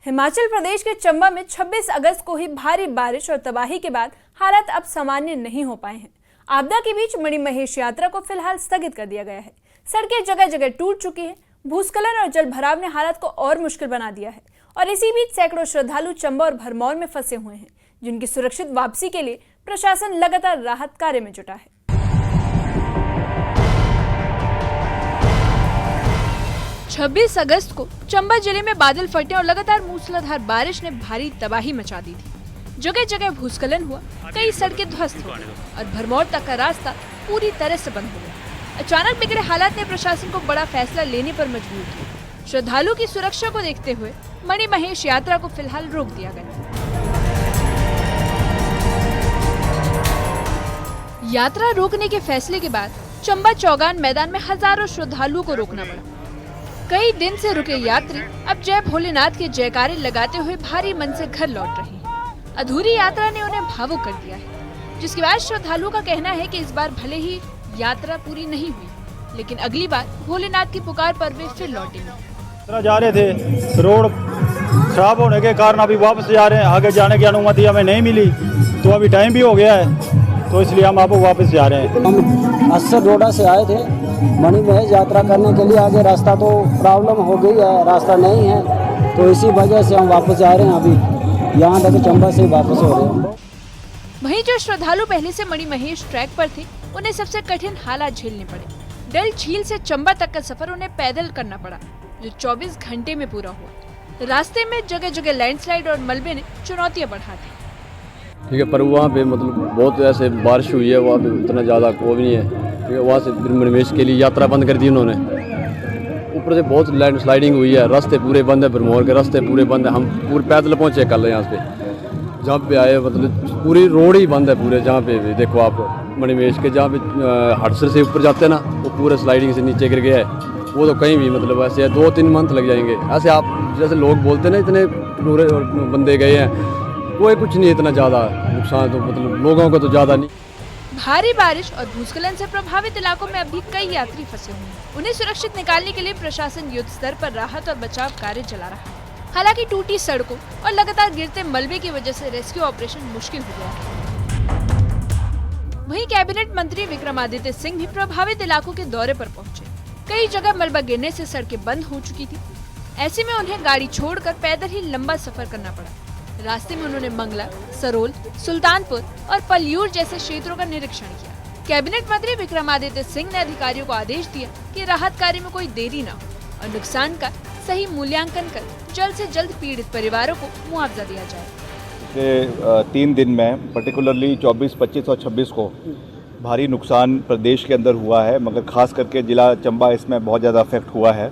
हिमाचल प्रदेश के चंबा में 26 अगस्त को ही भारी बारिश और तबाही के बाद हालात अब सामान्य नहीं हो पाए हैं। आपदा के बीच मणिमहेश यात्रा को फिलहाल स्थगित कर दिया गया है। सड़कें जगह जगह टूट चुकी हैं। भूस्खलन और जल भराव ने हालात को और मुश्किल बना दिया है और इसी बीच सैकड़ों श्रद्धालु चंबा और भरमौर में फंसे हुए हैं, जिनकी सुरक्षित वापसी के लिए प्रशासन लगातार राहत कार्य में जुटा है। छब्बीस अगस्त को चंबा जिले में बादल फटने और लगातार मूसलाधार बारिश ने भारी तबाही मचा दी थी। जगह जगह भूस्खलन हुआ, कई सड़कें ध्वस्त हो गई और भरमौर तक का रास्ता पूरी तरह से बंद हो गया। अचानक बिगड़े हालात ने प्रशासन को बड़ा फैसला लेने पर मजबूर किया। श्रद्धालु की सुरक्षा को देखते हुए मणिमहेश यात्रा को फिलहाल रोक दिया गया। यात्रा रोकने के फैसले के बाद चंबा चौगान मैदान में हजारों श्रद्धालुओं को रोकना पड़ा। कई दिन से रुके यात्री अब जय भोलेनाथ के जयकारे लगाते हुए भारी मन से घर लौट रहे हैं। अधूरी यात्रा ने उन्हें भावुक कर दिया है, जिसके बाद श्रद्धालुओं का कहना है कि इस बार भले ही यात्रा पूरी नहीं हुई, लेकिन अगली बार भोलेनाथ की पुकार पर वे फिर लौटेंगे। जा रहे थे, रोड खराब होने के कारण अभी वापस जा रहे हैं। आगे जाने की अनुमति हमें नहीं मिली, तो अभी टाइम भी हो गया है, तो इसलिए हम आपको वापस जा रहे हैं। हम अस्सर डोडा से आए थे मणिमहेश यात्रा करने के लिए। आगे रास्ता तो प्रॉब्लम हो गई है, रास्ता नहीं है, तो इसी वजह से हम वापस जा रहे हैं। अभी यहाँ तक चंबा से वापस हो रहे हैं। वहीं जो श्रद्धालु पहले से मणिमहेश ट्रैक पर थे, उन्हें सबसे कठिन हालात झेलने पड़े। डल झील से चंबा तक का सफर उन्हें पैदल करना पड़ा, जो 24 घंटे में पूरा हुआ। रास्ते में जगह जगह लैंडस्लाइड और मलबे ने चुनौतियां बढ़ा दी। ठीक है, पर वहाँ पे मतलब बहुत ऐसे बारिश हुई है, वहाँ पे उतना ज़्यादा को भी नहीं है। ठीक है, वहाँ से फिर मणिमहेश के लिए यात्रा बंद कर दी उन्होंने। ऊपर से बहुत लैंड स्लाइडिंग हुई है, रास्ते पूरे बंद है, भरमौर के रास्ते पूरे बंद है। हम पूरे पैदल पहुँचे कल यहाँ पे, जहाँ पे आए मतलब पूरी रोड ही बंद है पूरे। जहाँ पे देखो आप मणिमहेश के जहाँ पे हड़सर से ऊपर जाते हैं ना, वो पूरे स्लाइडिंग से नीचे गिर गया है। वो तो कहीं भी मतलब ऐसे 2-3 मंथ लग जाएंगे। ऐसे आप जैसे लोग बोलते ना इतने पूरे बंदे गए हैं, कोई कुछ नहीं, इतना ज़्यादा नुकसान तो मतलब लोगों को तो ज़्यादा नहीं। भारी बारिश और भूस्खलन से प्रभावित इलाकों में अभी कई यात्री फंसे हुए हैं। उन्हें सुरक्षित निकालने के लिए प्रशासन युद्ध स्तर पर राहत और बचाव कार्य चला रहा है। हालांकि टूटी सड़कों और लगातार गिरते मलबे की वजह से रेस्क्यू ऑपरेशन मुश्किल हो गया है। वहीं कैबिनेट मंत्री विक्रमादित्य सिंह भी प्रभावित इलाकों के दौरे पर पहुंचे। कई जगह मलबा गिरने से सड़कें बंद हो चुकी थी। ऐसे में उन्हें गाड़ी छोड़कर पैदल ही लंबा सफर करना पड़ा। रास्ते में उन्होंने मंगला, सरोल, सुल्तानपुर और पलियूर जैसे क्षेत्रों का निरीक्षण किया। कैबिनेट मंत्री विक्रमादित्य सिंह ने अधिकारियों को आदेश दिया कि राहत कार्य में कोई देरी न हो और नुकसान का सही मूल्यांकन कर जल्द से जल्द पीड़ित परिवारों को मुआवजा दिया जाए। पिछले 3 दिन में पर्टिकुलरली 24, 25 और 26 को भारी नुकसान प्रदेश के अंदर हुआ है, मगर खास करके जिला चंबा इसमें बहुत ज़्यादा अफेक्ट हुआ है।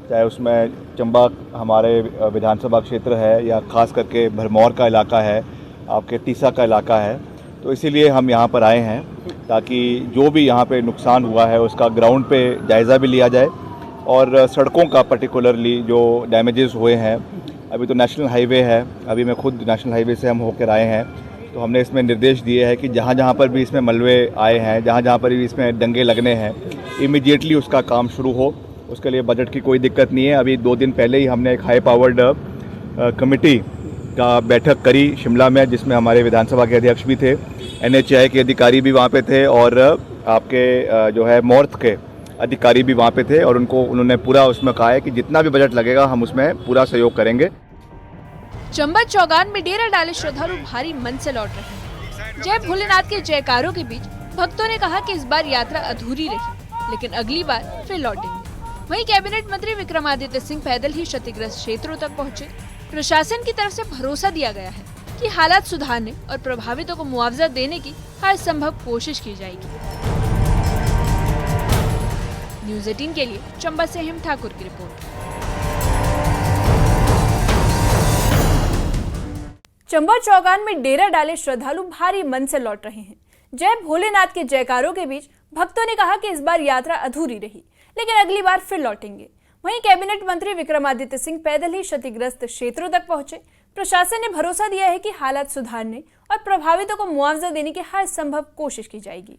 चाहे उसमें चंबा हमारे विधानसभा क्षेत्र है या ख़ास करके भरमौर का इलाका है, आपके तीसा का इलाका है। तो इसीलिए हम यहाँ पर आए हैं ताकि जो भी यहाँ पे नुकसान हुआ है उसका ग्राउंड पे जायज़ा भी लिया जाए और सड़कों का पर्टिकुलरली जो डैमेजेस हुए हैं। अभी तो नेशनल हाईवे है, अभी मैं खुद नेशनल हाईवे से हम होकर आए हैं, तो हमने इसमें निर्देश दिए हैं कि जहाँ जहाँ पर भी इसमें मलबे आए हैं, जहाँ जहाँ पर भी इसमें डंगे लगने हैं, इमीडिएटली उसका काम शुरू हो। उसके लिए बजट की कोई दिक्कत नहीं है। अभी 2 दिन पहले ही हमने एक हाई पावर्ड कमेटी का बैठक करी शिमला में, जिसमें हमारे विधानसभा के अध्यक्ष भी थे, NHAI के अधिकारी भी वहाँ पे थे और आपके जो है मॉर्थ के अधिकारी भी वहाँ पे थे और उन्होंने पूरा उसमें कहा है कि जितना भी बजट लगेगा हम उसमें पूरा सहयोग करेंगे। चंबा चौगान में डेरा डाले श्रद्धालु भारी मन से लौट रहे हैं। जय भोलेनाथ के जयकारों के बीच भक्तों ने कहा कि इस बार यात्रा अधूरी रही, लेकिन अगली बार फिर लौटेंगे। वहीं कैबिनेट मंत्री विक्रमादित्य सिंह पैदल ही क्षतिग्रस्त क्षेत्रों तक पहुंचे। प्रशासन की तरफ से भरोसा दिया गया है कि हालात सुधारने और प्रभावितों को मुआवजा देने की हर संभव कोशिश की जाएगी। न्यूज़ 18 के लिए चंबा से हेम ठाकुर की रिपोर्ट। चंबा चौगान में डेरा डाले श्रद्धालु भारी मन से लौट रहे हैं। जय भोलेनाथ के जयकारों के बीच भक्तों ने कहा कि इस बार यात्रा अधूरी रही, लेकिन अगली बार फिर लौटेंगे। वहीं कैबिनेट मंत्री विक्रमादित्य सिंह पैदल ही क्षतिग्रस्त क्षेत्रों तक पहुंचे। प्रशासन ने भरोसा दिया है कि हालात सुधारने और प्रभावितों को मुआवजा देने की हर संभव कोशिश की जाएगी।